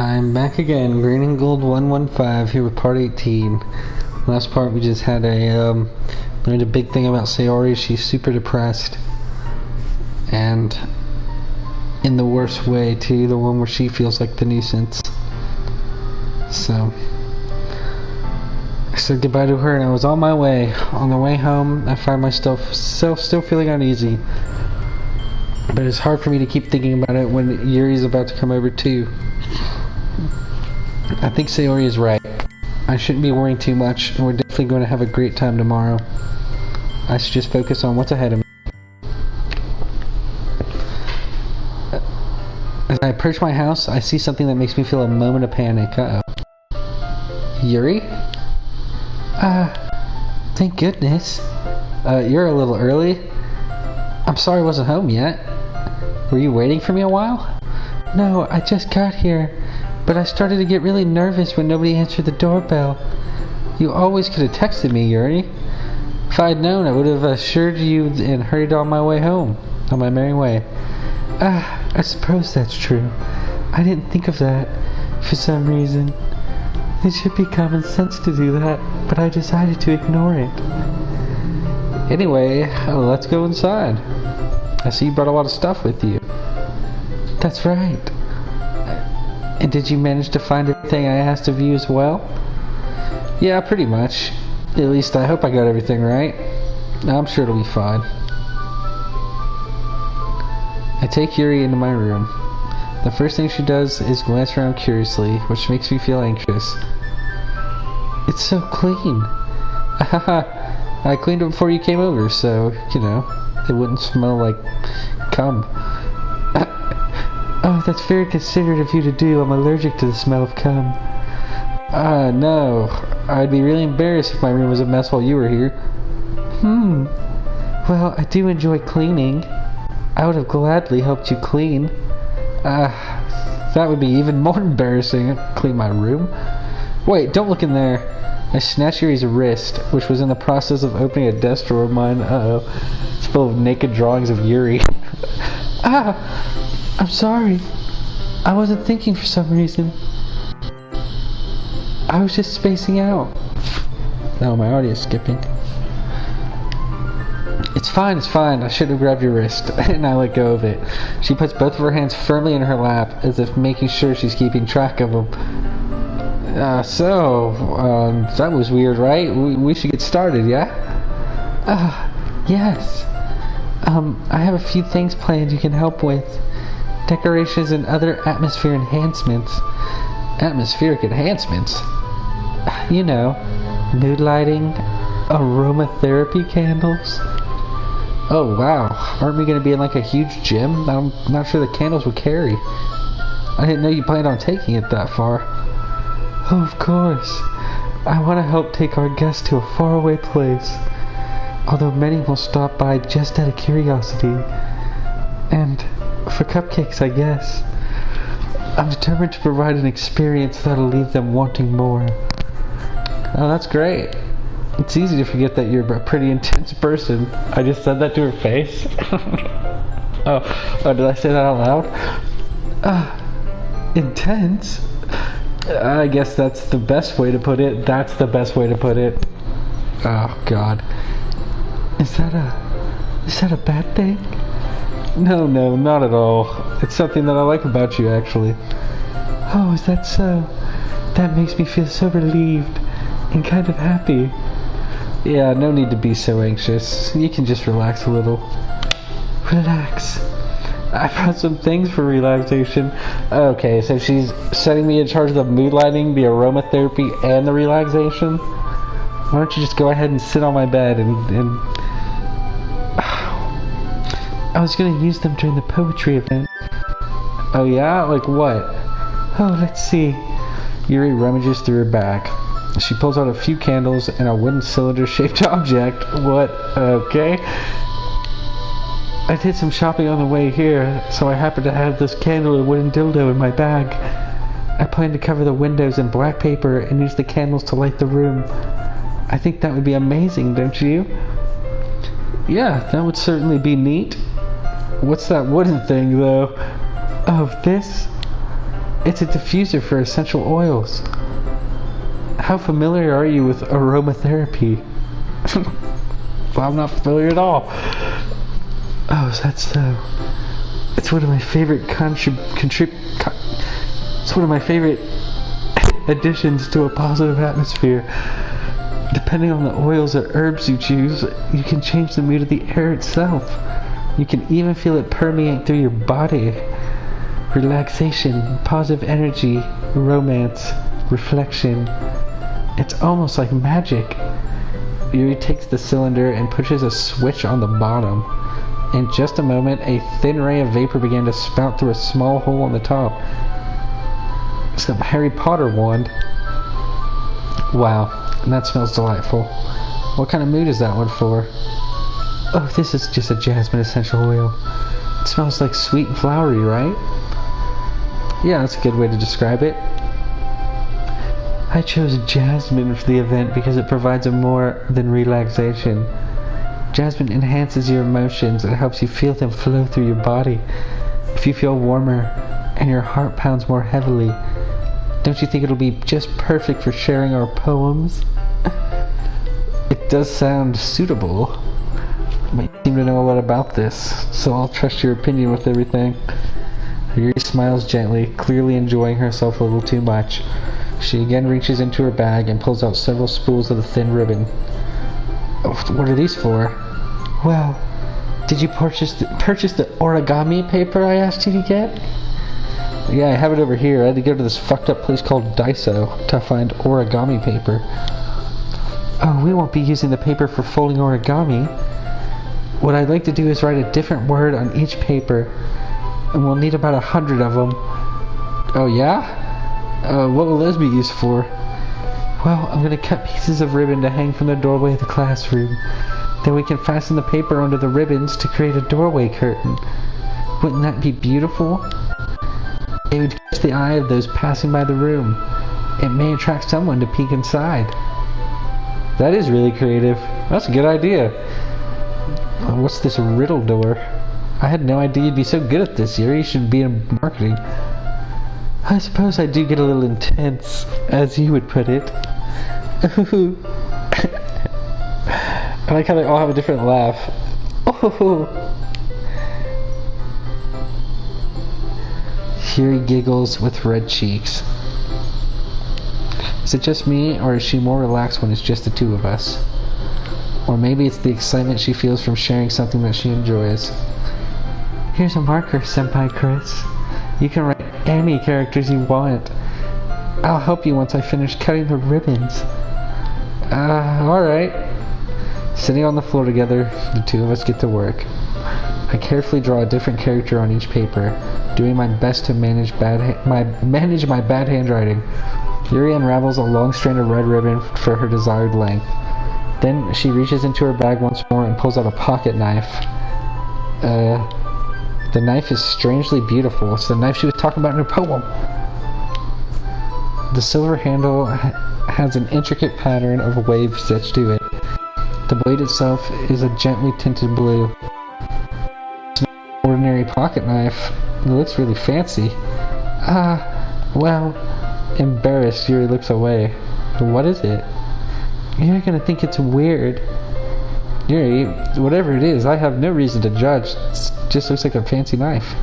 I'm back again, Green and Gold 115 here with part 18. Last part we just had learned a big thing about Sayori. She's super depressed. And in the worst way too, the one where she feels like the nuisance. So I said goodbye to her and I was on my way. On the way home I find myself still feeling uneasy. But it's hard for me to keep thinking about it when Yuri's about to come over too. I think Sayori is right. I shouldn't be worrying too much, and we're definitely going to have a great time tomorrow. I should just focus on what's ahead of me. As I approach my house, I see something that makes me feel a moment of panic. Uh-oh. Yuri? Thank goodness. You're a little early. I'm sorry I wasn't home yet. Were you waiting for me a while? No, I just got here. But I started to get really nervous when nobody answered the doorbell. You always could have texted me, Yuri. If I had known, I would have assured you and hurried on my way home, on my merry way. I suppose that's true. I didn't think of that for some reason. It should be common sense to do that, but I decided to ignore it. Anyway, let's go inside. I see you brought a lot of stuff with you. That's right. And did you manage to find everything I asked of you as well? Yeah, pretty much. At least I hope I got everything right. I'm sure it'll be fine. I take Yuri into my room. The first thing she does is glance around curiously, which makes me feel anxious. It's so clean. I cleaned it before you came over, so, you know, it wouldn't smell like cum. Oh, that's very considerate of you to do. I'm allergic to the smell of cum. No. I'd be really embarrassed if my room was a mess while you were here. Well, I do enjoy cleaning. I would have gladly helped you clean. That would be even more embarrassing. Clean my room. Wait, don't look in there. I snatched Yuri's wrist, which was in the process of opening a desk drawer of mine. Uh-oh. It's full of naked drawings of Yuri. I'm sorry. I wasn't thinking for some reason. I was just spacing out. No, my audio is skipping. It's fine. I shouldn't have grabbed your wrist. And I let go of it. She puts both of her hands firmly in her lap, as if making sure she's keeping track of them. That was weird, right? We should get started, yeah? Yes. I have a few things planned you can help with. Decorations and other atmosphere enhancements. Atmospheric enhancements? You know, mood lighting, aromatherapy candles. Oh wow, aren't we going to be in like a huge gym? I'm not sure the candles would carry. I didn't know you planned on taking it that far. Oh, of course. I want to help take our guests to a faraway place. Although many will stop by just out of curiosity. And for cupcakes, I guess. I'm determined to provide an experience that'll leave them wanting more. Oh, that's great. It's easy to forget that you're a pretty intense person. I just said that to her face. oh, did I say that out loud? Intense? I guess that's the best way to put it. That's the best way to put it. Oh, God. Is that a bad thing? No, not at all. It's something that I like about you, actually. Oh, is that so? That makes me feel so relieved and kind of happy. Yeah, no need to be so anxious. You can just relax a little. Relax. I brought some things for relaxation. Okay, so she's setting me in charge of the mood lighting, the aromatherapy, and the relaxation? Why don't you just go ahead and sit on my bed and I was gonna use them during the poetry event. Oh yeah? Like what? Oh, let's see. Yuri rummages through her bag. She pulls out a few candles and a wooden cylinder-shaped object. What? Okay. I did some shopping on the way here, so I happen to have this candle and wooden dildo in my bag. I plan to cover the windows in black paper and use the candles to light the room. I think that would be amazing, don't you? Yeah, that would certainly be neat. What's that wooden thing, though? Oh, this? It's a diffuser for essential oils. How familiar are you with aromatherapy? Well, I'm not familiar at all. Oh, is that so? It's one of my favorite it's one of my favorite additions to a positive atmosphere. Depending on the oils or herbs you choose, you can change the mood of the air itself. You can even feel it permeate through your body. Relaxation, positive energy, romance, reflection. It's almost like magic. Yuri takes the cylinder and pushes a switch on the bottom. In just a moment, a thin ray of vapor began to spout through a small hole on the top. Some Harry Potter wand. Wow, that smells delightful. What kind of mood is that one for? Oh, this is just a jasmine essential oil. It smells like sweet and flowery, right? Yeah, that's a good way to describe it. I chose jasmine for the event because it provides a more than relaxation. Jasmine enhances your emotions. It helps you feel them flow through your body. If you feel warmer and your heart pounds more heavily, don't you think it'll be just perfect for sharing our poems? It does sound suitable, but you seem to know a lot about this, so I'll trust your opinion with everything. Yuri smiles gently, clearly enjoying herself a little too much. She again reaches into her bag and pulls out several spools of the thin ribbon. Oh, what are these for? Well, did you purchase the origami paper I asked you to get? Yeah, I have it over here. I had to go to this fucked up place called Daiso to find origami paper. Oh, we won't be using the paper for folding origami. What I'd like to do is write a different word on each paper, and we'll need about 100 of them. Oh, yeah? What will those be used for? Well, I'm going to cut pieces of ribbon to hang from the doorway of the classroom. Then we can fasten the paper onto the ribbons to create a doorway curtain. Wouldn't that be beautiful? It would catch the eye of those passing by the room. It may attract someone to peek inside. That is really creative. That's a good idea. What's this riddle door? I had no idea you'd be so good at this, Yuri. You should be in marketing. I suppose I do get a little intense, as you would put it. I like how they all have a different laugh. Oh. Yuri giggles with red cheeks. Is it just me, or is she more relaxed when it's just the two of us? Or maybe it's the excitement she feels from sharing something that she enjoys. Here's a marker, Senpai Chris. You can write any characters you want. I'll help you once I finish cutting the ribbons. Alright. Sitting on the floor together, the two of us get to work. I carefully draw a different character on each paper, doing my best to manage my bad handwriting. Yuri unravels a long strand of red ribbon for her desired length. Then she reaches into her bag once more and pulls out a pocket knife. The knife is strangely beautiful. It's the knife she was talking about in her poem. The silver handle has an intricate pattern of waves stitched to it. The blade itself is a gently tinted blue. It's not an ordinary pocket knife. It looks really fancy. Well, embarrassed, Yuri looks away. What is it? You're gonna think it's weird. Yuri, whatever it is, I have no reason to judge. It just looks like a fancy knife.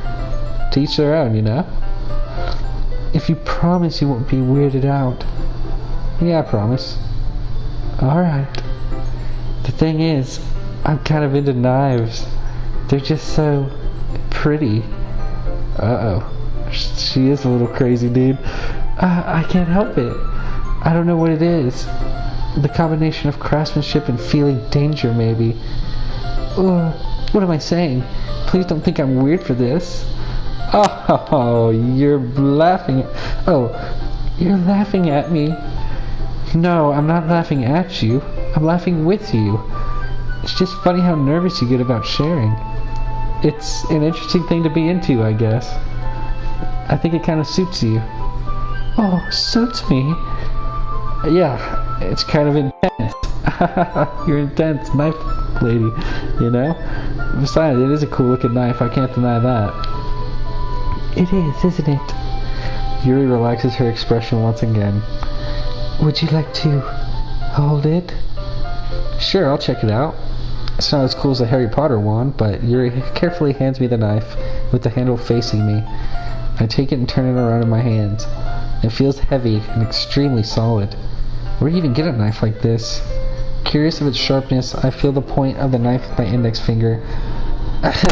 To each their own, you know? If you promise you won't be weirded out. Yeah, I promise. Alright. The thing is, I'm kind of into knives. They're just so pretty. Uh-oh. She is a little crazy, dude. I can't help it. I don't know what it is. The combination of craftsmanship and feeling danger, maybe. What am I saying? Please don't think I'm weird for this. Oh, you're laughing. You're laughing at me. No, I'm not laughing at you. I'm laughing with you. It's just funny how nervous you get about sharing. It's an interesting thing to be into, I guess. I think it kind of suits you. Oh, suits me? Yeah, it's kind of intense. You're intense, knife lady, you know? Besides, it is a cool looking knife, I can't deny that. It is, isn't it? Yuri relaxes her expression once again. Would you like to hold it? Sure, I'll check it out. It's not as cool as a Harry Potter wand, but Yuri carefully hands me the knife with the handle facing me. I take it and turn it around in my hands. It feels heavy and extremely solid. Where do you even get a knife like this? Curious of its sharpness, I feel the point of the knife with my index finger.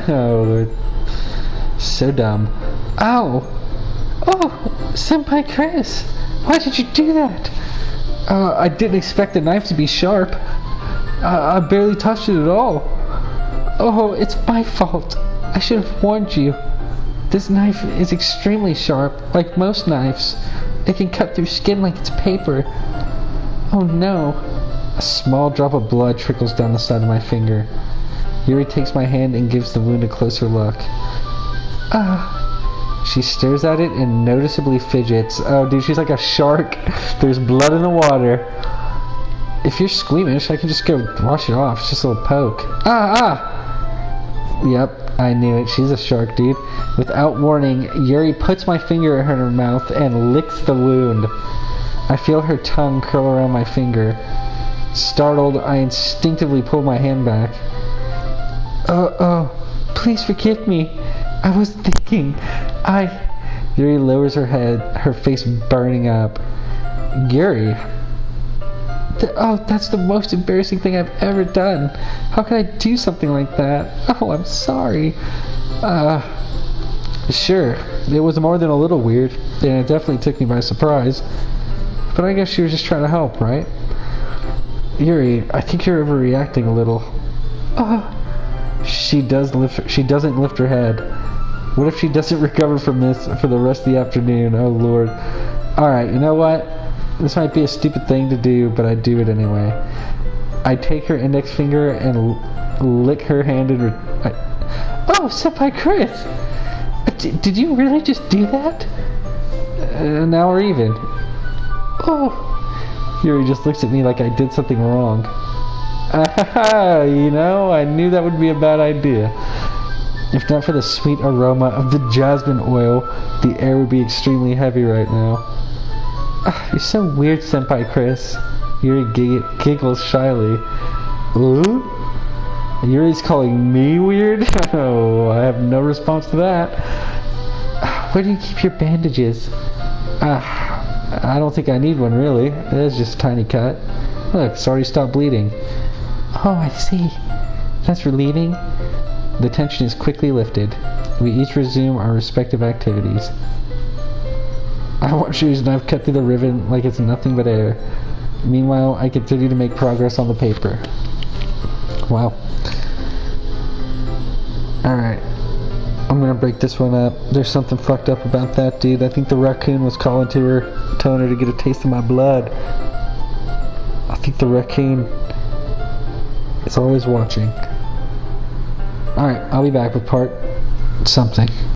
Oh, so dumb. Ow! Oh, Senpai Chris! Why did you do that? I didn't expect the knife to be sharp. I barely touched it at all. Oh, it's my fault. I should have warned you. This knife is extremely sharp, like most knives. It can cut through skin like it's paper. Oh no. A small drop of blood trickles down the side of my finger. Yuri takes my hand and gives the wound a closer look. She stares at it and noticeably fidgets. Oh dude, she's like a shark. There's blood in the water. If you're squeamish, I can just go wash it off. It's just a little poke. Yep, I knew it. She's a shark, dude. Without warning, Yuri puts my finger in her mouth and licks the wound. I feel her tongue curl around my finger. Startled, I instinctively pull my hand back. Please forgive me. I was thinking. Yuri lowers her head, her face burning up. Yuri? That's the most embarrassing thing I've ever done. How could I do something like that? Oh, I'm sorry. Sure. It was more than a little weird, and it definitely took me by surprise. But I guess she was just trying to help, right? Yuri, I think you're overreacting a little. She doesn't lift her head. What if she doesn't recover from this for the rest of the afternoon? Oh lord. Alright, you know what? This might be a stupid thing to do, but I do it anyway. I take her index finger and lick her hand in her... Oh, Senpai Chris! Did you really just do that? Now we're even. Oh! Yuri just looks at me like I did something wrong. You know, I knew that would be a bad idea. If not for the sweet aroma of the jasmine oil, the air would be extremely heavy right now. You're so weird, Senpai Chris. Yuri giggles shyly. Ooh? Yuri's calling me weird? Oh, I have no response to that. Where do you keep your bandages? I don't think I need one, really. It is just a tiny cut. Look, it's already stopped bleeding. Oh, I see. That's relieving. The tension is quickly lifted. We each resume our respective activities. I watch Yuri's knife cut through the ribbon like it's nothing but air. Meanwhile, I continue to make progress on the paper. Wow. Alright. I'm gonna break this one up. There's something fucked up about that, dude. I think the raccoon was calling to her, telling her to get a taste of my blood. I think the raccoon is always watching. Alright, I'll be back with part something.